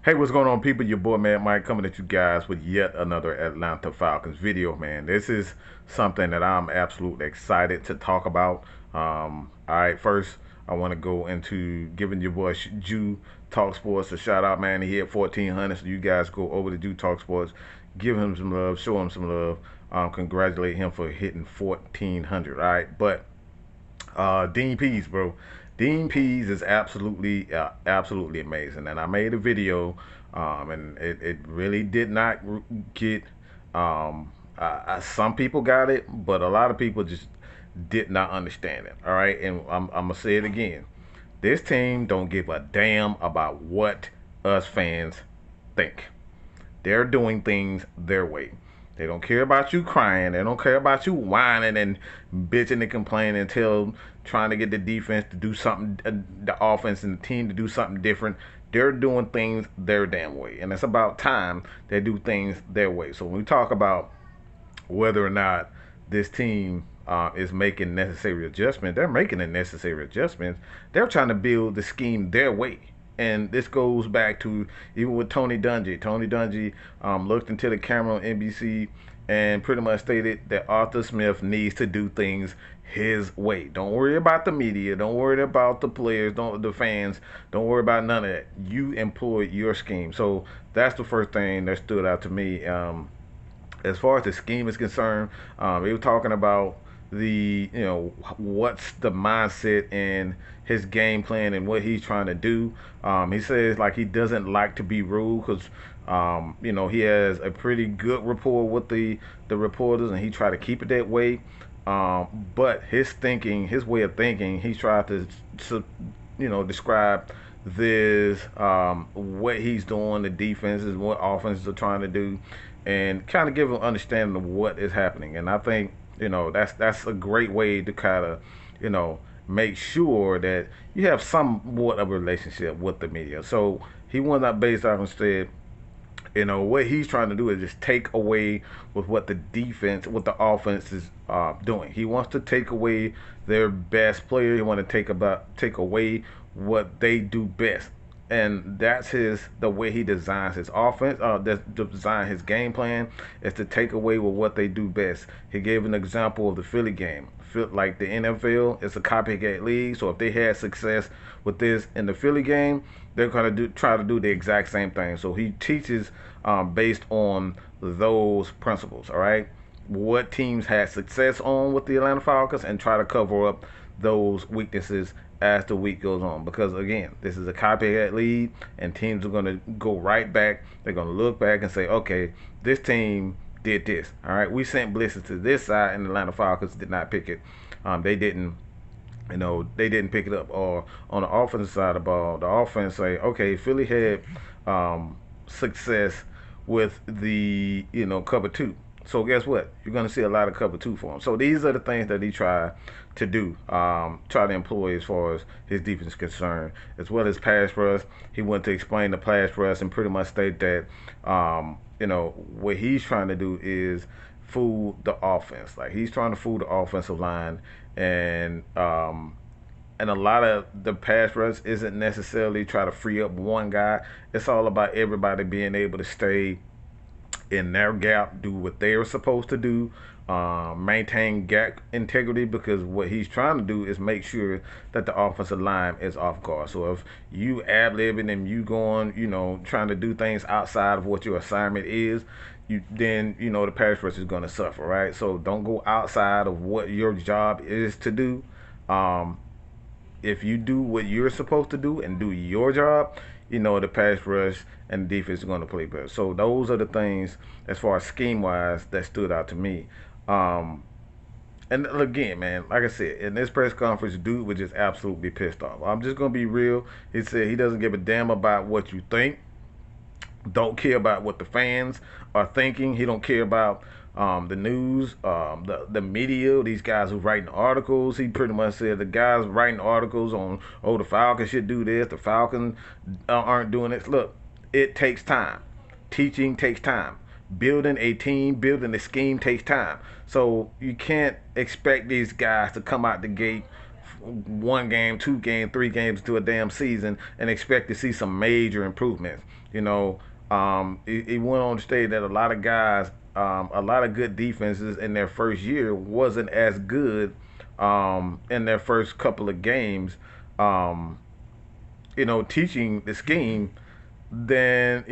Hey, what's going on, people? Your boy, man, Mike, coming at you guys with yet another Atlanta Falcons video, man. This is something that I'm absolutely excited to talk about. All right, first, I want to go into giving your boy Jew Talk Sports a shout out, man. He hit 1,400, so you guys go over to Jew Talk Sports, give him some love, show him some love, congratulate him for hitting 1,400. All right, but Dean Pease, bro. Dean Pease is absolutely amazing. And I made a video, and it really did not get. Some people got it, but a lot of people just did not understand it. All right, and I'm gonna say it again. This team don't give a damn about what us fans think. They're doing things their way. They don't care about you crying. They don't care about you whining and bitching and complaining until trying to get the defense to do something, the offense and the team to do something different. They're doing things their damn way. And it's about time they do things their way. So when we talk about whether or not this team is making necessary adjustments, they're making the necessary adjustments. They're trying to build the scheme their way. And this goes back to even with Tony Dungy. Tony Dungy looked into the camera on NBC and pretty much stated that Arthur Smith needs to do things his way. Don't worry about the media. Don't worry about the players. Don't the fans. Don't worry about none of that. You employ your scheme. So that's the first thing that stood out to me. As far as the scheme is concerned, we were talking about what's the mindset and his game plan and what he's trying to do. He says like he doesn't like to be rude because he has a pretty good rapport with the reporters and he try to keep it that way. But his thinking, his way of thinking, he's tried to describe this what he's doing, the defenses, what offenses are trying to do, and kind of give an understanding of what is happening. And I think that's a great way to kind of make sure that you have somewhat of a relationship with the media. So he went up based off instead. What he's trying to do is just take away with what the defense, what the offense is doing. He wants to take away their best player. He want to take away what they do best, and that's the way he designs his offense. Design his game plan is to take away with what they do best. He gave an example of the Philly game. Like the NFL, it's a copycat league. So if they had success with this in the Philly game, they're gonna try to do the exact same thing. So he teaches based on those principles. All right, what teams had success on with the Atlanta Falcons, and try to cover up those weaknesses as the week goes on. Because again, this is a copycat league, and teams are gonna go right back. They're gonna look back and say, okay, this team did this. All right, we sent blitzes to this side, and the Atlanta Falcons did not pick it. They didn't. They didn't pick it up. Or on the offensive side of the ball, the offense say, okay, Philly had success with the cover two. So guess what? You're going to see a lot of cover two for him. So these are the things that he tried to do, try to employ as far as his defense is concerned, as well as pass rush. He went to explain the pass rush and pretty much state that, what he's trying to do is fool the offense. Like he's trying to fool the offensive line, and a lot of the pass rush isn't necessarily try to free up one guy. It's all about everybody being able to stay in their gap, do what they are supposed to do, maintain gap integrity, because what he's trying to do is make sure that the offensive line is off guard. So if you ad-libbing and you going, trying to do things outside of what your assignment is, then the pass rush is going to suffer, right? So don't go outside of what your job is to do. If you do what you're supposed to do and do your job, the pass rush and the defense is going to play better. So those are the things as far as scheme wise that stood out to me. And again, man, like I said, in this press conference, dude was just absolutely pissed off. I'm just going to be real. He said he doesn't give a damn about what you think. Don't care about what the fans are thinking. He don't care about the news, the media, these guys who writing articles. He pretty much said the guys writing articles on, oh, the Falcons should do this, the Falcons aren't doing this. Look, it takes time. Teaching takes time. Building a team, building a scheme takes time. So you can't expect these guys to come out the gate one game, two game, three games to a damn season and expect to see some major improvements. You know, he went on to state that a lot of guys, a lot of good defenses in their first year wasn't as good in their first couple of games. Um, teaching the scheme than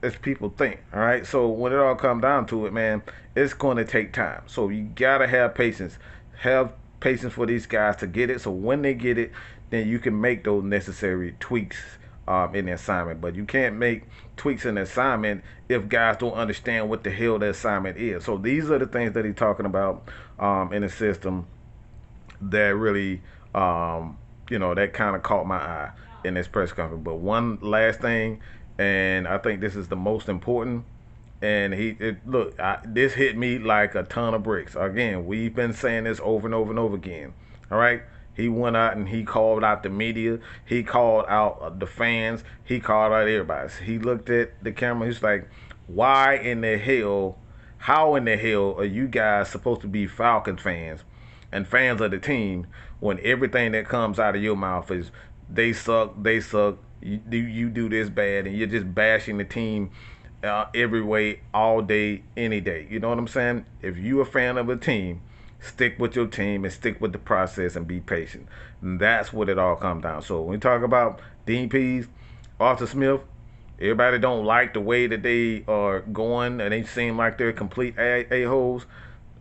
as people think. All right, so when it all comes down to it, man, it's going to take time. So you gotta have patience. Have patience for these guys to get it. So when they get it, then you can make those necessary tweaks in the assignment. But you can't make tweaks in the assignment if guys don't understand what the hell the assignment is. So these are the things that he's talking about in the system that really, that kind of caught my eye in this press conference. But one last thing, and I think this is the most important. And this hit me like a ton of bricks. Again, we've been saying this over and over and over again. All right. He went out and he called out the media. He called out the fans. He called out everybody. He looked at the camera. He's like, why in the hell, how in the hell are you guys supposed to be Falcons fans and fans of the team when everything that comes out of your mouth is they suck, you do this bad, and you're just bashing the team every way, all day, any day. You know what I'm saying? If you're a fan of a team, stick with your team and stick with the process and be patient. And that's what it all comes down. So when we talk about Dean Pease, Arthur Smith, everybody don't like the way that they are going and they seem like they're complete a-holes.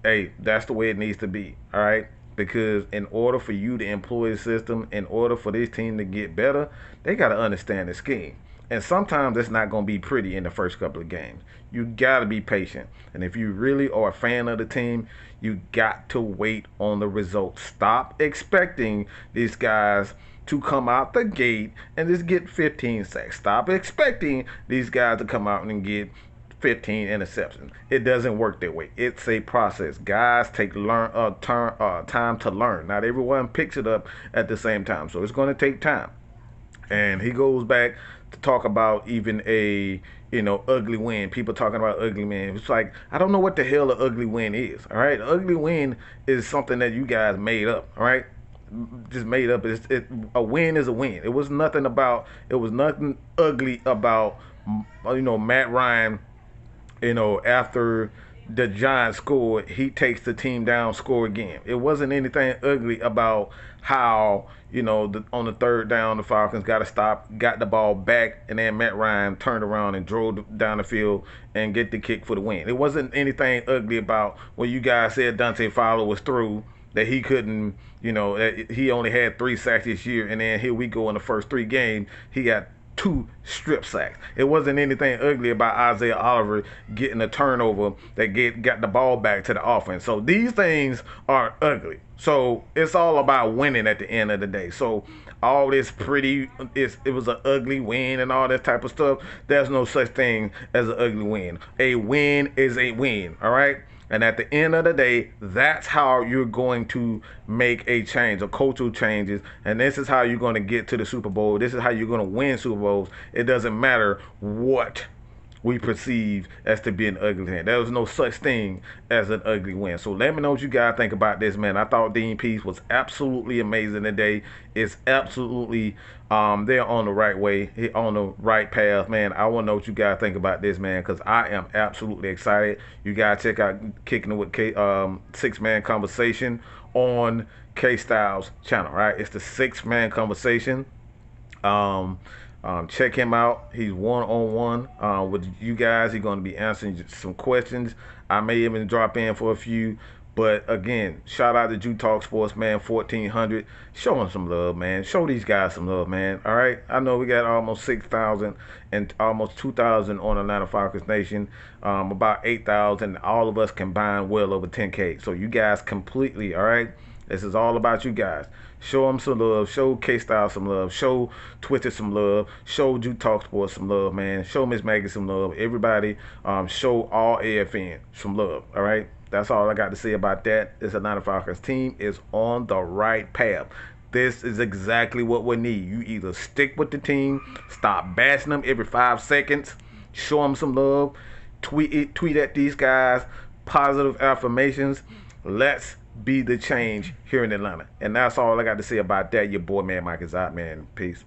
Hey, that's the way it needs to be, all right? Because in order for you to employ the system, in order for this team to get better, they got to understand the scheme. And sometimes it's not going to be pretty in the first couple of games. You got to be patient. And if you really are a fan of the team, you got to wait on the results. Stop expecting these guys to come out the gate and just get 15 sacks. Stop expecting these guys to come out and get 15 interceptions. It doesn't work that way. It's a process. Guys take time to learn. Not everyone picks it up at the same time. So it's going to take time. And he goes back to talk about even a ugly win. People talking about ugly win. It's like, I don't know what the hell an ugly win is. All right, ugly win is something that you guys made up. All right, just made up. A win is a win. It was nothing ugly about Matt Ryan. After the Giants scored, he takes the team down, score again. It wasn't anything ugly about how, on the third down, the Falcons got the ball back, and then Matt Ryan turned around and drove down the field and get the kick for the win. It wasn't anything ugly about when you guys said Dante Fowler was through, that he couldn't, that he only had 3 sacks this year, and then here we go in the first 3 games, he got 2 strip sacks. It wasn't anything ugly about Isaiah Oliver getting a turnover that got the ball back to the offense. So these things are ugly. So it's all about winning at the end of the day. So all this it was an ugly win and all that type of stuff. There's no such thing as an ugly win. A win is a win, all right? And at the end of the day, that's how you're going to make a change, a cultural changes. And this is how you're going to get to the Super Bowl. This is how you're going to win Super Bowls. It doesn't matter what we perceive as to be an ugly win. There was no such thing as an ugly win. So let me know what you guys think about this, man. I thought Dean Pease was absolutely amazing today. It's absolutely they're on the right way, on the right path, man. I want to know what you guys think about this, man, because I am absolutely excited. You guys check out Kicking It with Six-Man Conversation on K-Styles channel, right? It's the Six-Man Conversation. Check him out. He's one-on-one with you guys. He's going to be answering some questions. I may even drop in for a few. But again, shout out to Jew Talk Sports, man, 1400. Show him some love, man. Show these guys some love, man. All right. I know we got almost 6,000 and almost 2,000 on Atlanta Falcons Nation. About 8,000. All of us combined, well over 10K. So you guys completely, all right. This is all about you guys. Show them some love. Show K-Style some love. Show Twitter some love. Show Jew Talk Sports some love, man. Show Miss Maggie some love. Everybody, show all AFN some love. All right. That's all I got to say about that. This Atlanta Falcons team is on the right path. This is exactly what we need. You either stick with the team, stop bashing them every 5 seconds, show them some love, tweet at these guys, positive affirmations. Let's be the change here in Atlanta. And that's all I got to say about that. Your boy, man, Mike is out, man. Peace.